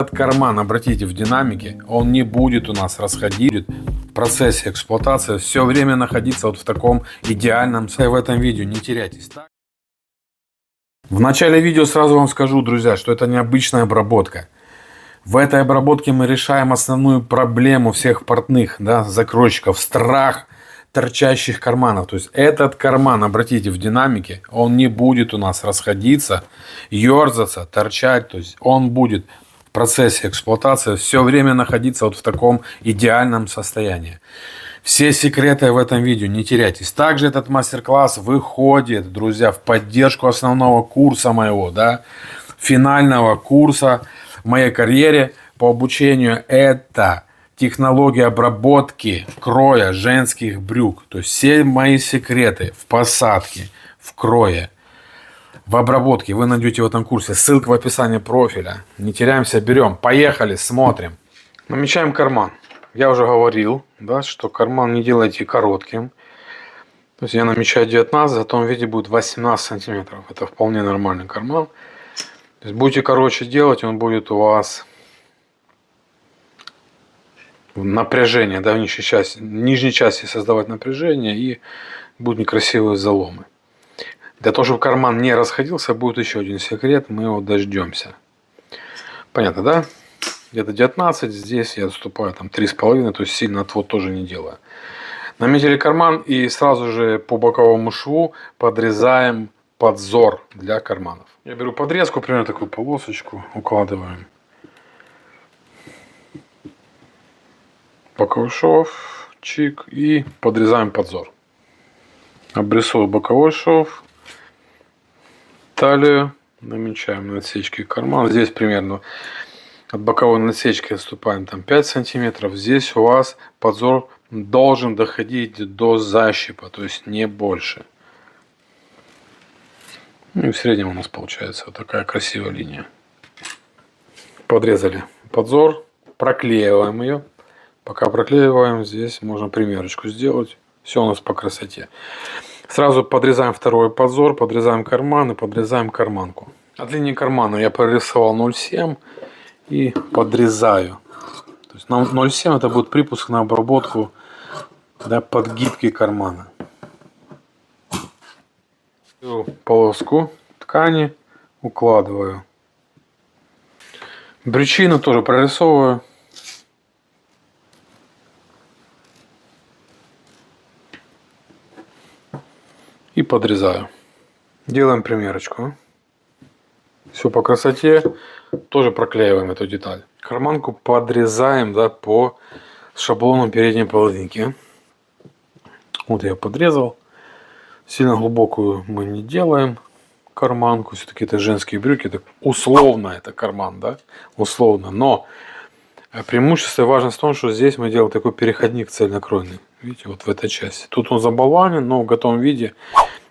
Этот карман, обратите, в динамике, он не будет у нас расходить в процессе эксплуатации, все время находиться вот в таком идеальном в этом видео, не теряйтесь. В начале видео сразу вам скажу, друзья, что это необычная обработка. В этой обработке мы решаем основную проблему всех портных, да, закройщиков, страх торчащих карманов. То есть этот карман, обратите, в динамике, он не будет у нас расходиться, ерзаться, торчать. То есть он будет в процессе эксплуатации все время находиться вот в таком идеальном состоянии. Все секреты в этом видео, не теряйтесь. Также этот мастер-класс выходит, друзья, в поддержку основного курса моего, да, финального курса в моей карьере по обучению. Это технология обработки кроя женских брюк. То есть все мои секреты в посадке, в крое, в обработке вы найдете в этом курсе. Ссылка в описании профиля. Не теряемся, берем. Поехали, смотрим. Намечаем карман. Я уже говорил, да, что карман не делайте коротким. То есть я намечаю 19, в том виде будет 18 сантиметров. Это вполне нормальный карман. То есть будете короче делать, он будет у вас напряжение, да, в нижней части создавать напряжение, и будут некрасивые заломы. Для того, чтобы карман не расходился, будет еще один секрет, мы его дождемся. Понятно, да? Где-то 19, здесь я отступаю там 3,5, то есть сильно отвод тоже не делаю. Наметили карман и сразу же по боковому шву подрезаем подзор для карманов. Я беру подрезку, примерно такую полосочку, укладываем боковой шов, чик, и подрезаем подзор. Обрисовываю боковой шов, талию, намечаем на отсечке карман. Здесь примерно от боковой насечки отступаем там 5 сантиметров. Здесь у вас подзор должен доходить до защипа, то есть не больше. Ну и в среднем у нас получается вот такая красивая линия. Подрезали подзор, проклеиваем ее. Пока проклеиваем, здесь можно примерочку сделать. Все у нас по красоте. Сразу подрезаем второй подзор, подрезаем карман и подрезаем карманку. От линии кармана я прорисовал 0,7 и подрезаю. То есть 0,7 это будет припуск на обработку, да, подгибки кармана. Полоску ткани укладываю. Брючину тоже прорисовываю. И подрезаю. Делаем примерочку. Все по красоте. Тоже проклеиваем эту деталь. Карманку подрезаем, да, по шаблону передней половинки. Вот я подрезал. Сильно глубокую мы не делаем карманку. Все-таки это женские брюки. Это условно это карман, да? Условно. Но преимущество и важность в том, что здесь мы делаем такой переходник цельнокроенный. Видите, вот в этой части. Тут он заболванен, но в готовом виде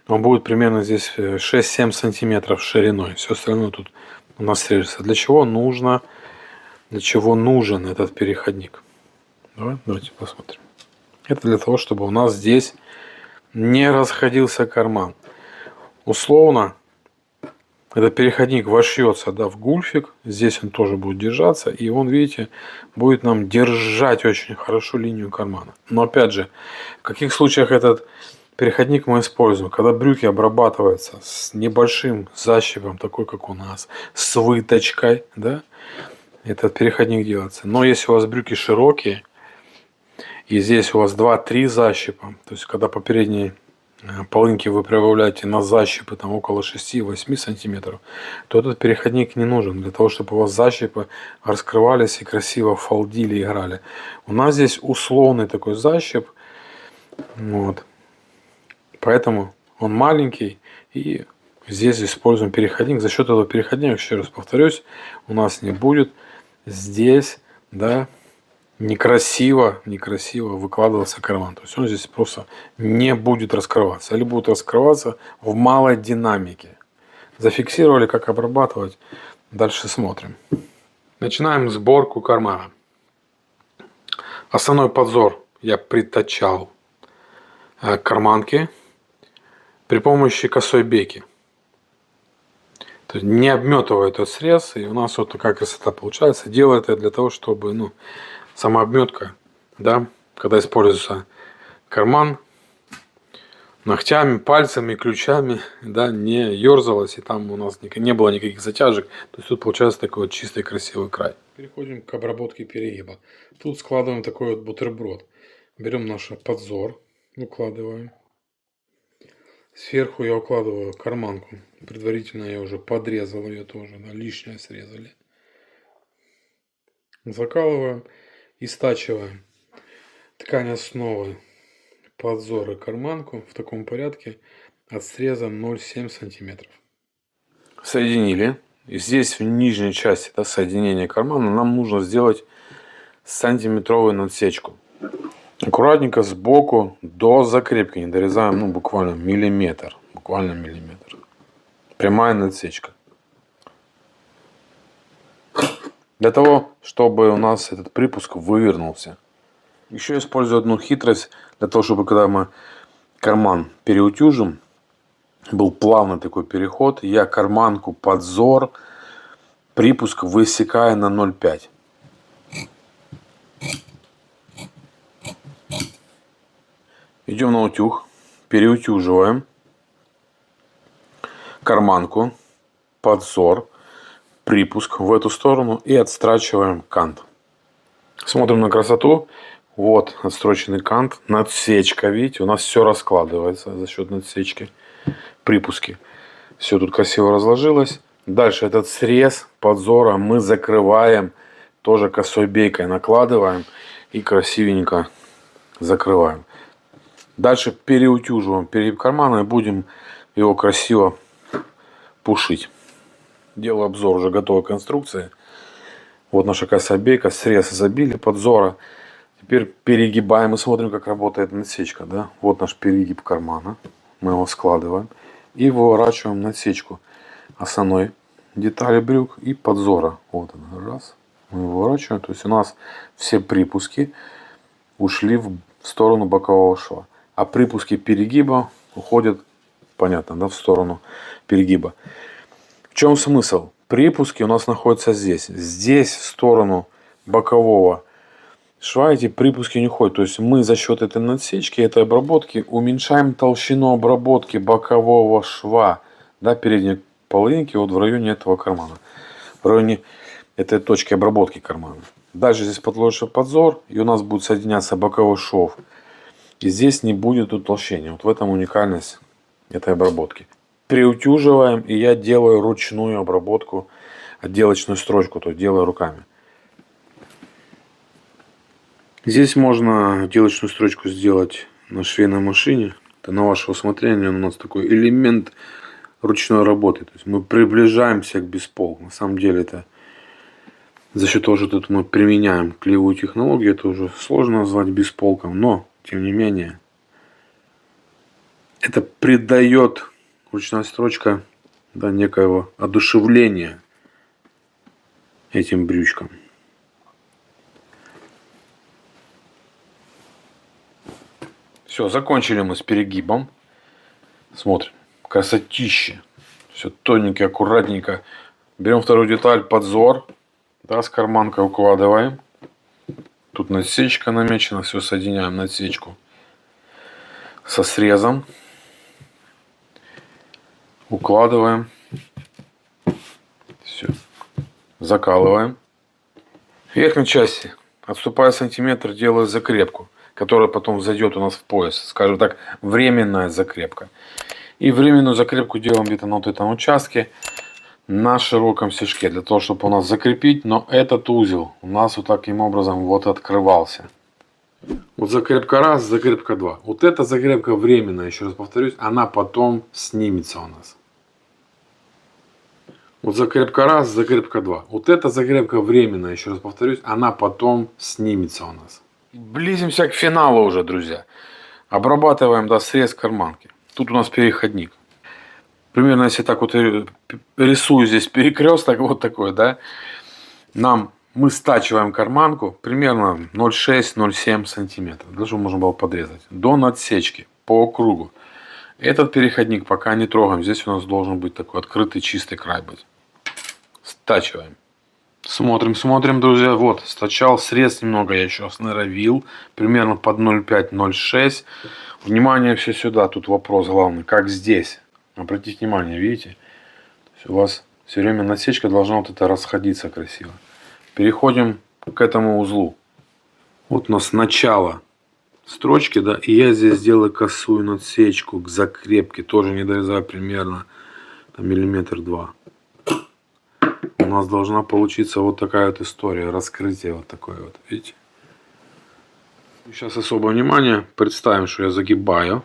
он будет примерно здесь 6-7 сантиметров шириной. Все остальное тут у нас режется. Для чего нужен этот переходник? Давайте посмотрим. Это для того, чтобы у нас здесь не расходился карман. Условно, этот переходник вошьется, да, в гульфик. Здесь он тоже будет держаться. И он, видите, будет нам держать очень хорошо линию кармана. Но опять же, в каких случаях этот переходник мы используем? Когда брюки обрабатываются с небольшим защипом, такой как у нас, с выточкой, да, этот переходник делается. Но если у вас брюки широкие, и здесь у вас 2-3 защипа, то есть когда по передней половинке вы прибавляете на защипы там около 6-8 сантиметров, то этот переходник не нужен для того, чтобы у вас защипы раскрывались и красиво фолдили, играли. У нас здесь условный такой защип, вот. Поэтому он маленький, и здесь используем переходник. За счет этого переходника, еще раз повторюсь, у нас не будет здесь, да, некрасиво выкладывался карман. То есть он здесь просто не будет раскрываться. Или будет раскрываться в малой динамике. Зафиксировали, как обрабатывать. Дальше смотрим. Начинаем сборку кармана. Основной подзор я притачал к карманке при помощи косой бейки. То есть не обметывая этот срез, и у нас вот такая красота получается. Делаю это для того, чтобы, ну, сама обметка, да, когда используется карман, ногтями, пальцами, ключами, да, не ерзалась, и там у нас не было никаких затяжек. То есть тут получается такой вот чистый красивый край. Переходим к обработке перегиба. Тут складываем такой вот бутерброд. Берем наш подзор, укладываем. Сверху я укладываю карманку. Предварительно я уже подрезал ее тоже, да, лишнее срезали. Закалываем и стачиваем ткань основы, подзор и карманку в таком порядке от среза 0,7 сантиметров. Соединили. И здесь в нижней части, да, соединения кармана нам нужно сделать сантиметровую надсечку. Аккуратненько сбоку до закрепки не дорезаем, ну, буквально миллиметр. Буквально миллиметр. Прямая надсечка. Для того, чтобы у нас этот припуск вывернулся. Еще использую одну хитрость, для того, чтобы когда мы карман переутюжим, был плавный такой переход, я карманку, подзор, припуск высекаю на 0,5. Идем на утюг, переутюживаем карманку, подзор, припуск в эту сторону и отстрачиваем кант. Смотрим на красоту. Вот отстроченный кант, надсечка, видите, у нас все раскладывается за счет надсечки, припуски. Все тут красиво разложилось. Дальше этот срез подзора мы закрываем, тоже косой бейкой накладываем и красивенько закрываем. Дальше переутюживаем перегиб кармана и будем его красиво пушить. Делаю обзор уже готовой конструкции. Вот наша косая бейка, срез забили подзора. Теперь перегибаем и смотрим, как работает надсечка. Да? Вот наш перегиб кармана. Мы его складываем и выворачиваем надсечку основной детали брюк и подзора. Вот она, раз. Мы выворачиваем. То есть у нас все припуски ушли в сторону бокового шва. А припуски перегиба уходят, понятно, да, в сторону перегиба. В чем смысл? Припуски у нас находятся здесь. Здесь в сторону бокового шва эти припуски не ходят. То есть мы за счет этой надсечки, этой обработки уменьшаем толщину обработки бокового шва, да, передней половинки вот в районе этого кармана. В районе этой точки обработки кармана. Дальше здесь подложишь подзор, и у нас будет соединяться боковой шов. И здесь не будет утолщения. Вот в этом уникальность этой обработки. Приутюживаем, и я делаю ручную обработку, отделочную строчку, то делаю руками. Здесь можно отделочную строчку сделать на швейной машине. Это на ваше усмотрение. У нас такой элемент ручной работы. То есть мы приближаемся к бесполку. На самом деле это за счет того, что тут мы применяем клеевую технологию, это уже сложно назвать бесполком, но тем не менее это придает ручная строчка, да, некоего одушевления этим брючкам. Все, закончили мы с перегибом. Смотрим, красотища. Все тоненько, аккуратненько. Берем вторую деталь, подзор, да, с карманкой укладываем. Тут надсечка намечена, все соединяем надсечку со срезом. Укладываем. Все. Закалываем. В верхней части, отступая сантиметр, делаю закрепку, которая потом зайдет у нас в пояс. Скажем так, временная закрепка. И временную закрепку делаем где-то на вот этом участке, на широком стежке, для того, чтобы у нас закрепить, но этот узел у нас вот таким образом вот открывался. Вот закрепка раз, закрепка два. Вот эта закрепка временная, еще раз повторюсь, она потом снимется у нас. Вот закрепка раз, закрепка два. Вот эта закрепка временная, еще раз повторюсь, она потом снимется у нас. Близимся к финалу уже, друзья. Обрабатываем, да, срез карманки. Тут у нас переходник. Примерно, если так вот рисую здесь перекресток, вот такой, да, мы стачиваем карманку примерно 0,6-0,7 сантиметров. Даже можно было подрезать. До надсечки по кругу. Этот переходник пока не трогаем. Здесь у нас должен быть такой открытый чистый край быть. Стачиваем. Смотрим, смотрим, друзья. Вот, стачал срез немного, я еще сноровил. Примерно под 0,5-0,6. Внимание все сюда. Тут вопрос главный. Как здесь? Обратите внимание, видите? У вас все время насечка должна вот это расходиться красиво. Переходим к этому узлу. Вот у нас начало строчки, да, и я здесь сделаю косую насечку к закрепке, тоже не дорезаю, примерно там, 1-2 миллиметра. У нас должна получиться вот такая вот история, раскрытие вот такое вот, видите? Сейчас особое внимание, представим, что я загибаю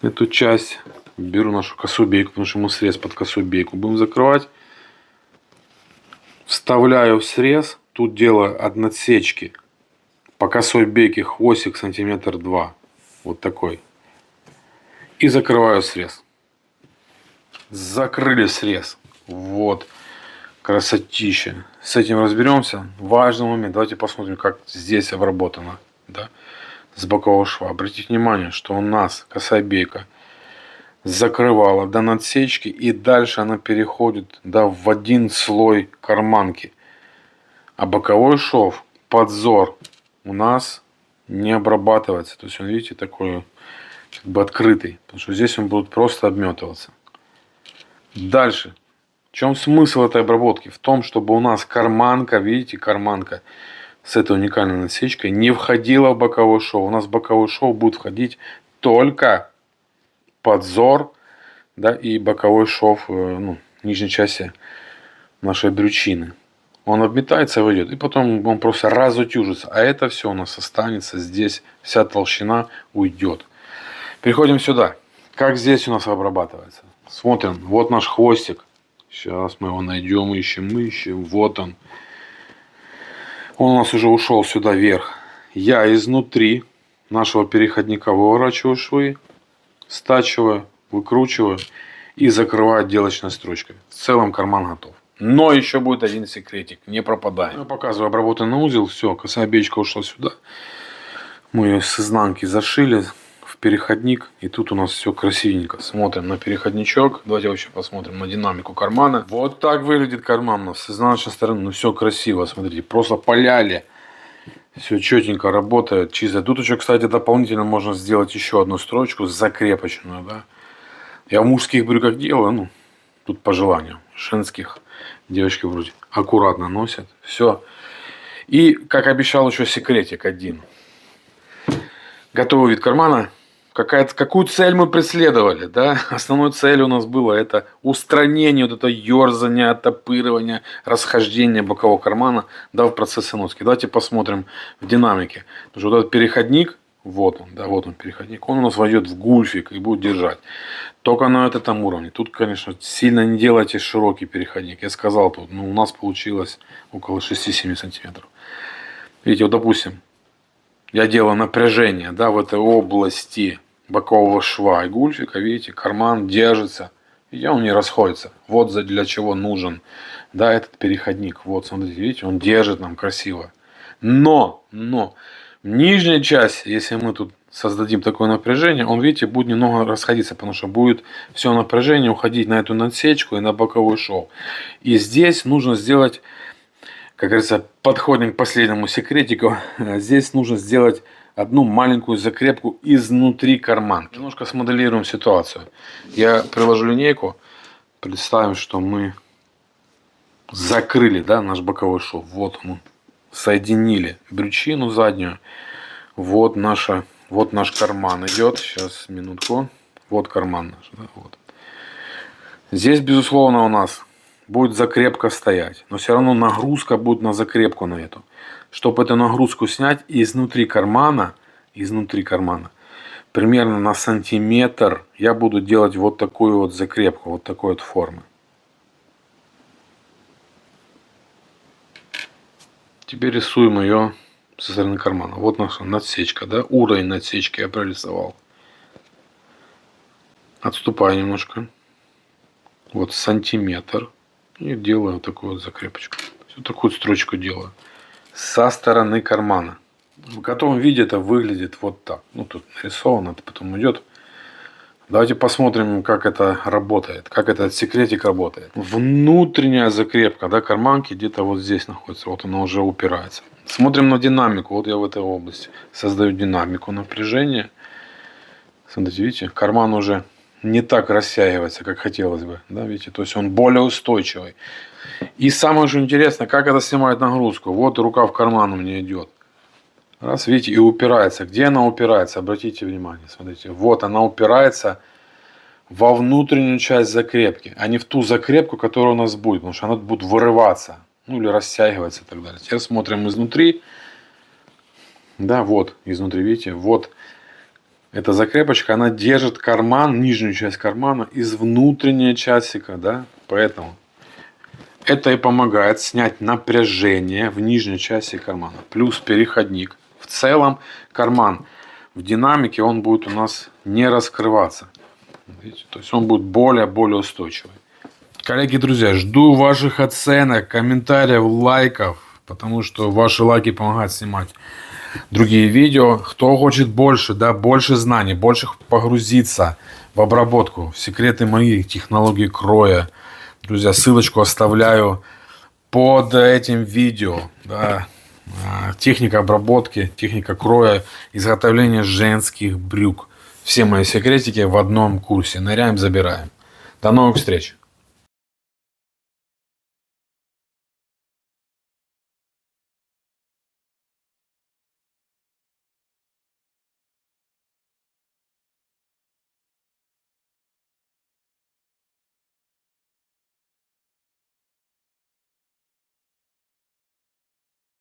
эту часть, беру нашу косую бейку, потому что мы срез под косую бейку будем закрывать, вставляю в срез, тут делаю от насечки по косой бейке хвостик 2 сантиметра, вот такой, и закрываю срез. Закрыли срез. Вот, красотища. С этим разберемся. Важный момент. Давайте посмотрим, как здесь обработано, да, с бокового шва. Обратите внимание, что у нас косая бейка закрывала до надсечки, и дальше она переходит, да, в один слой карманки. А боковой шов, подзор, у нас не обрабатывается. То есть он, видите, такой как бы открытый. Потому что здесь он будет просто обметываться. Дальше. В чем смысл этой обработки? В том, чтобы у нас карманка, видите, карманка с этой уникальной насечкой не входила в боковой шов. У нас боковой шов будет входить только подзор, да, и боковой шов, ну, нижней части нашей брючины. Он обметается и выйдет, и потом он просто разутюжится. А это все у нас останется здесь, вся толщина уйдет. Переходим сюда. Как здесь у нас обрабатывается? Смотрим, вот наш хвостик. Сейчас мы его найдем, ищем. Вот он. Он у нас уже ушел сюда вверх. Я изнутри нашего переходника выворачиваю швы, стачиваю, выкручиваю и закрываю отделочной строчкой. В целом карман готов. Но еще будет один секретик. Не пропадаем. Я показываю обработанный узел. Все, косая бечка ушла сюда. Мы ее с изнанки зашили в переходник. И тут у нас все красивенько. Смотрим на переходничок. Давайте вообще посмотрим на динамику кармана. Вот так выглядит карман у нас с изнаночной стороны. Ну все красиво. Смотрите, просто паляли. Все четенько работает, чисто. Тут еще, кстати, дополнительно можно сделать еще одну строчку закрепочную, да. Я в мужских брюках делаю, ну, тут по желанию. Женских девочки вроде аккуратно носят. Все. И, как обещал, еще секретик один. Готовый вид кармана. Какую цель мы преследовали, да? Основной целью у нас было это устранение вот этого ерзания, оттопыривания, расхождения бокового кармана, да, в процессе носки. Давайте посмотрим в динамике. Потому что вот этот переходник, вот он, да, вот он переходник, он у нас войдет в гульфик и будет держать. Только на этом уровне. Тут, конечно, сильно не делайте широкий переходник. Я сказал тут, ну, у нас получилось около 6-7 сантиметров. Видите, вот, допустим, я делаю напряжение, да, в этой области бокового шва и гульфика, видите, карман держится, и он не расходится. Вот для чего нужен, да, этот переходник. Вот, смотрите, видите, он держит нам красиво. Но, в нижней части, если мы тут создадим такое напряжение, он, видите, будет немного расходиться, потому что будет все напряжение уходить на эту насечку и на боковой шов. И здесь нужно сделать, как говорится, подходим к последнему секретику. Здесь нужно сделать одну маленькую закрепку изнутри карманки. Немножко смоделируем ситуацию. Я приложу линейку. Представим, что мы закрыли, да, наш боковой шов. Вот мы соединили брючину заднюю. Вот наш карман идет. Сейчас, минутку. Вот карман наш. Да, вот. Здесь, безусловно, у нас будет закрепка стоять, но все равно нагрузка будет на закрепку на эту. Чтобы эту нагрузку снять, изнутри кармана, примерно на сантиметр я буду делать вот такую вот закрепку, вот такой вот формы. Теперь рисуем ее со стороны кармана. Вот наша надсечка, да, уровень надсечки я прорисовал. Отступаю немножко. Вот сантиметр. И делаю вот такую вот закрепочку. Вот такую строчку делаю. Со стороны кармана. В готовом виде это выглядит вот так. Ну, тут нарисовано, это потом идет. Давайте посмотрим, как это работает, как этот секретик работает. Внутренняя закрепка, да, карманки где-то вот здесь находится, вот она уже упирается. Смотрим на динамику, вот я в этой области создаю динамику напряжения. Смотрите, видите, карман уже не так растягивается, как хотелось бы, да, видите, то есть он более устойчивый. И самое же интересное, как это снимает нагрузку. Вот рука в карман у меня идет. Раз, видите, и упирается. Где она упирается? Обратите внимание, смотрите. Вот она упирается во внутреннюю часть закрепки, а не в ту закрепку, которая у нас будет. Потому что она будет вырываться. Ну или растягиваться и так далее. Теперь смотрим изнутри. Да, вот, изнутри, видите, вот. Эта закрепочка, она держит карман, нижнюю часть кармана из внутренней часика, да. Поэтому это и помогает снять напряжение в нижней части кармана. Плюс переходник. В целом карман в динамике он будет у нас не раскрываться. Видите? То есть он будет более устойчивый. Коллеги, друзья, жду ваших оценок, комментариев, лайков. Потому что ваши лайки помогают снимать другие видео. Кто хочет больше, да, больше знаний, больше погрузиться в обработку, в секреты моих технологий кроя. Друзья, ссылочку оставляю под этим видео. Да. Техника обработки, техника кроя, изготовления женских брюк. Все мои секретики в одном курсе. Ныряем, забираем. До новых встреч!